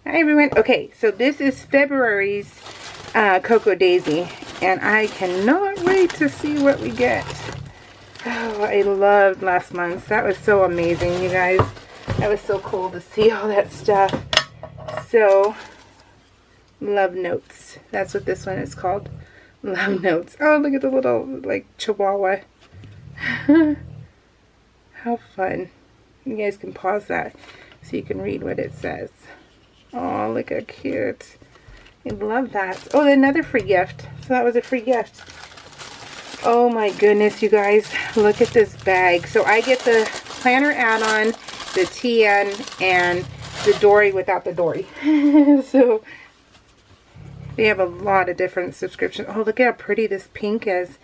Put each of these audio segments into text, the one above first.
Hi everyone. Okay, so this is February's Cocoa Daisy, and I cannot wait to see what we get. Oh, I loved last month's. That was so amazing, you guys. That was so cool to see all that stuff. So, Love Notes. That's what this one is called. Love Notes. Oh, look at the little, like, chihuahua. How fun. You guys can pause that so you can read what it says. Oh, look how cute. I love that. Oh, another free gift. So that was a free gift. Oh my goodness, you guys. Look at this bag. So I get the planner add-on, the TN, and the Dory without the Dory. So they have a lot of different subscriptions. Oh, look at how pretty this pink is.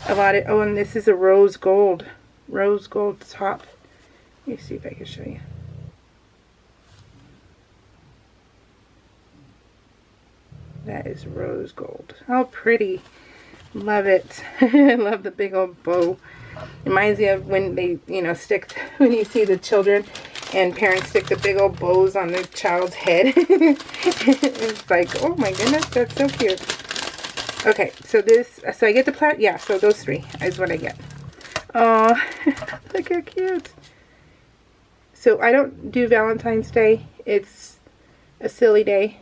Oh, and this is a rose gold. Rose gold top. Let me see if I can show you. That is rose gold. How pretty. Love it. I love the big old bow. Reminds me of when they, when you see the children and parents stick the big old bows on their child's head. It's like, oh my goodness, that's so cute. Okay, so I get the plat, yeah, so those three is what I get. Oh, look how cute. So I don't do Valentine's Day. It's a silly day.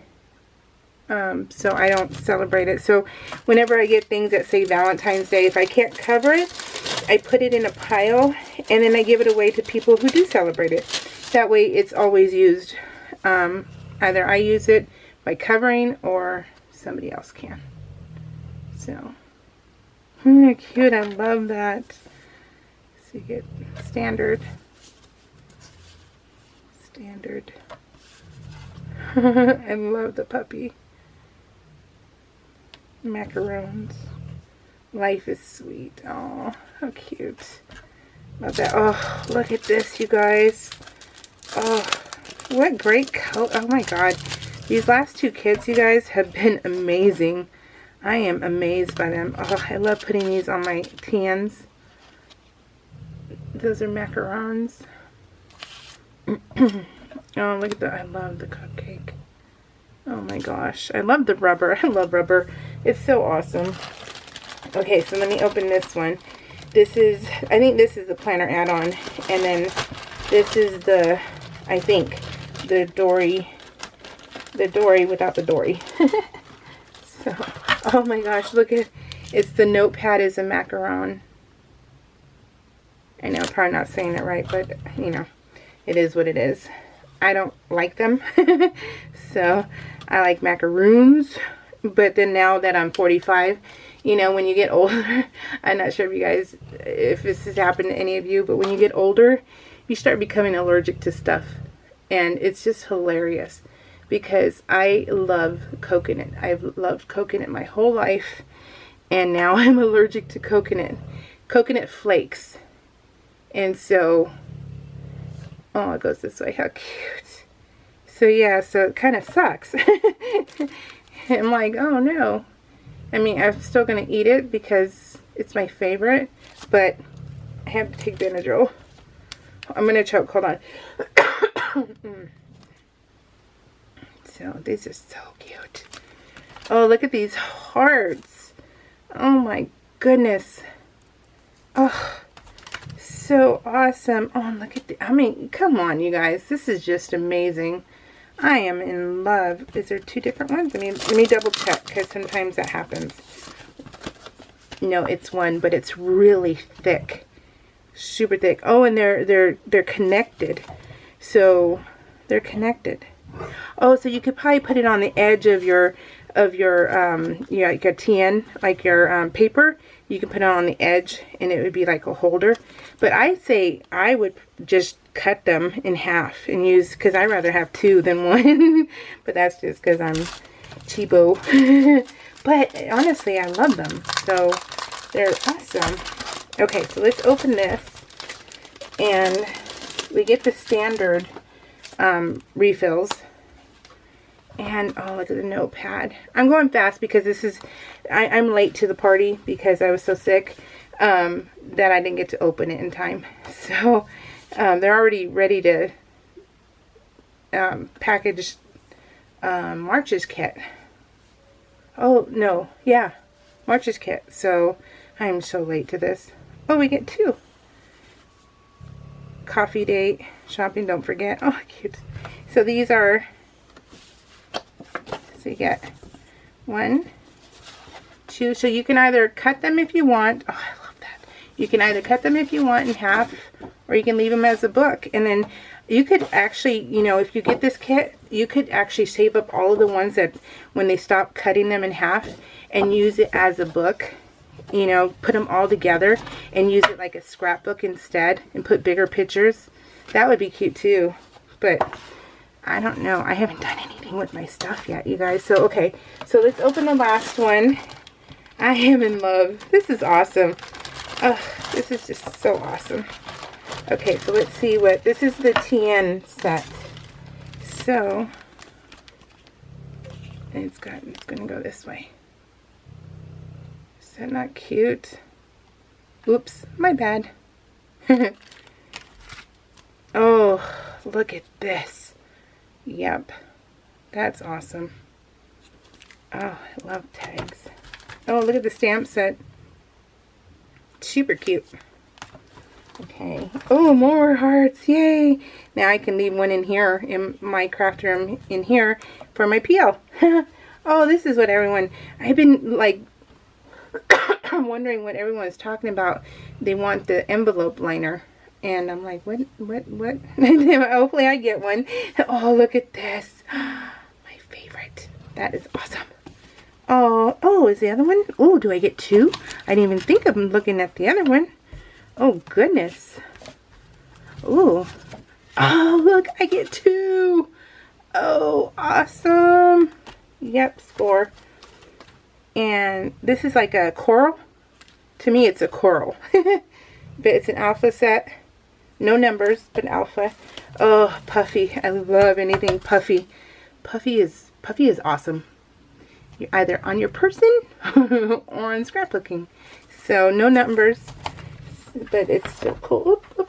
So I don't celebrate it. So whenever I get things that say Valentine's Day, if I can't cover it, I put it in a pile and then I give it away to people who do celebrate it. That way it's always used. Either I use it by covering or somebody else can. So, cute. I love that. So you get standard. I love the puppy. Macarons. Life is sweet. Oh, how cute. Love that. Oh, look at this, you guys. Oh, what great color. Oh my god. These last two kits, you guys, have been amazing. I am amazed by them. Oh, I love putting these on my TNs. Those are macarons. Oh, look at that. I love the cupcake. Oh my gosh. I love the rubber. I love rubber. It's so awesome. Okay, so let me open this one. I think this is the planner add-on. And then this is the Dory without the Dory. So, oh my gosh, look at, it's the notepad is a macaron. I know, I'm probably not saying it right, but, it is what it is. I don't like them. So I like macaroons. But then now that I'm 45, when you get older, I'm not sure if this has happened to any of you, but when you get older, you start becoming allergic to stuff. And it's just hilarious because I love coconut. I've loved coconut my whole life. And now I'm allergic to coconut flakes. And so, oh, it goes this way. How cute. So yeah, so it kind of sucks. I'm like, oh no. I mean, I'm still going to eat it because it's my favorite, but I have to take Benadryl. I'm going to choke. Hold on. So these are so cute. Oh, look at these hearts. Oh my goodness. Oh, so awesome. Oh, look at I mean, come on, you guys. This is just amazing. I am in love. Is there two different ones? Let me double check because sometimes that happens. No, it's one, but it's really thick. Super thick. Oh, and they're connected. So they're connected. Oh, so you could probably put it on the edge of your like a TN, like your paper. You can put it on the edge and it would be like a holder. But I say I would just cut them in half and use, because I'd rather have two than one. But that's just because I'm cheapo. But honestly, I love them. So they're awesome. Okay, so let's open this. And we get the standard refills. And oh, look at the notepad. I'm going fast because I'm late to the party because I was so sick that I didn't get to open it in time. So they're already ready to package March's kit. Oh, no. Yeah. March's kit. So, I'm so late to this. Oh, we get 2. Coffee date. Shopping, don't forget. Oh, cute. So, these are... So, you get 1, 2. So, you can either cut them if you want. Oh, I love that. You can either cut them if you want in half, or you can leave them as a book. And then you could actually, you know, if you get this kit, you could actually save up all of the ones that when they stop cutting them in half and use it as a book. You know, put them all together and use it like a scrapbook instead and put bigger pictures. That would be cute too. But I don't know. I haven't done anything with my stuff yet, you guys. So, okay. So, let's open the last one. I am in love. This is awesome. Oh, this is just so awesome. Okay, so let's see what... This is the TN set. So, it's going to go this way. Is that not cute? Oops, my bad. Oh, look at this. Yep, that's awesome. Oh, I love tags. Oh, look at the stamp set. Super cute. Okay. Oh, more hearts. Yay. Now I can leave one in here, in my craft room in here, for my PO. Oh, this is what everyone... I've been, like, wondering what everyone's talking about. They want the envelope liner. And I'm like, what? Hopefully I get one. Oh, look at this. My favorite. That is awesome. Oh, is the other one? Oh, do I get 2? I didn't even think of looking at the other one. Oh, goodness. Ooh. Oh, look, I get 2. Oh, awesome. Yep, score. And this is like a coral. To me, it's a coral. But it's an alpha set. No numbers, but alpha. Oh, puffy. I love anything puffy. Puffy is awesome. You're either on your person or on scrapbooking. So, no numbers. But it's still cool. Oop, oop.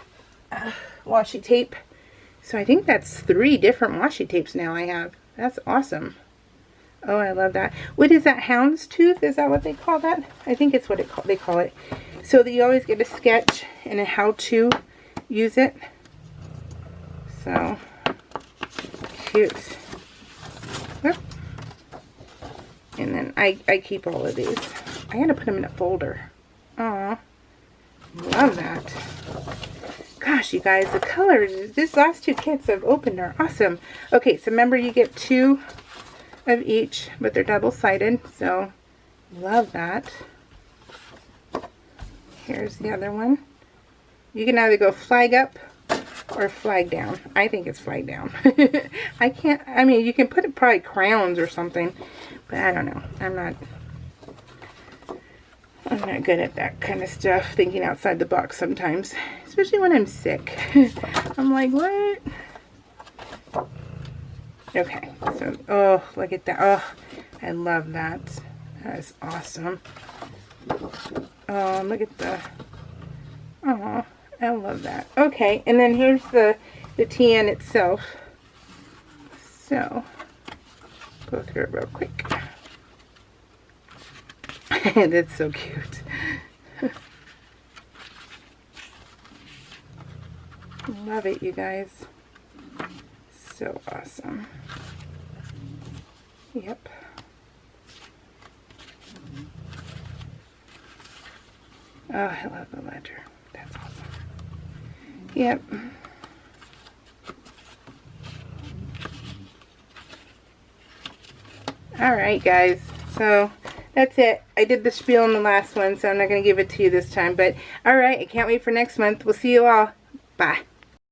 Washi tape. So I think that's 3 different washi tapes now I have. That's awesome. Oh, I love that. What is that? Houndstooth? Is that what they call that? I think it's what they call it. So that you always get a sketch and a how to use it. So cute. Whoop. And then I keep all of these. I gotta put them in a folder. Aw. Love that. Gosh, you guys, the colors, these last 2 kits I've opened are awesome. Okay, so remember you get 2 of each, but they're double-sided, so love that. Here's the other one. You can either go flag up or flag down. I think it's flag down. I mean, you can put it probably crowns or something, but I don't know. I'm not good at that kind of stuff, thinking outside the box sometimes, especially when I'm sick. I'm like, what? Okay, so, oh, look at that. Oh, I love that. That is awesome. Oh, look at the, oh, I love that. Okay, and then here's the TN itself. So, go through it real quick. That's so cute. Love it, you guys. So awesome. Yep. Oh, I love the ledger. That's awesome. Yep. Alright, guys. So, that's it. I did the spiel on the last one, so I'm not going to give it to you this time. But, alright, I can't wait for next month. We'll see you all. Bye.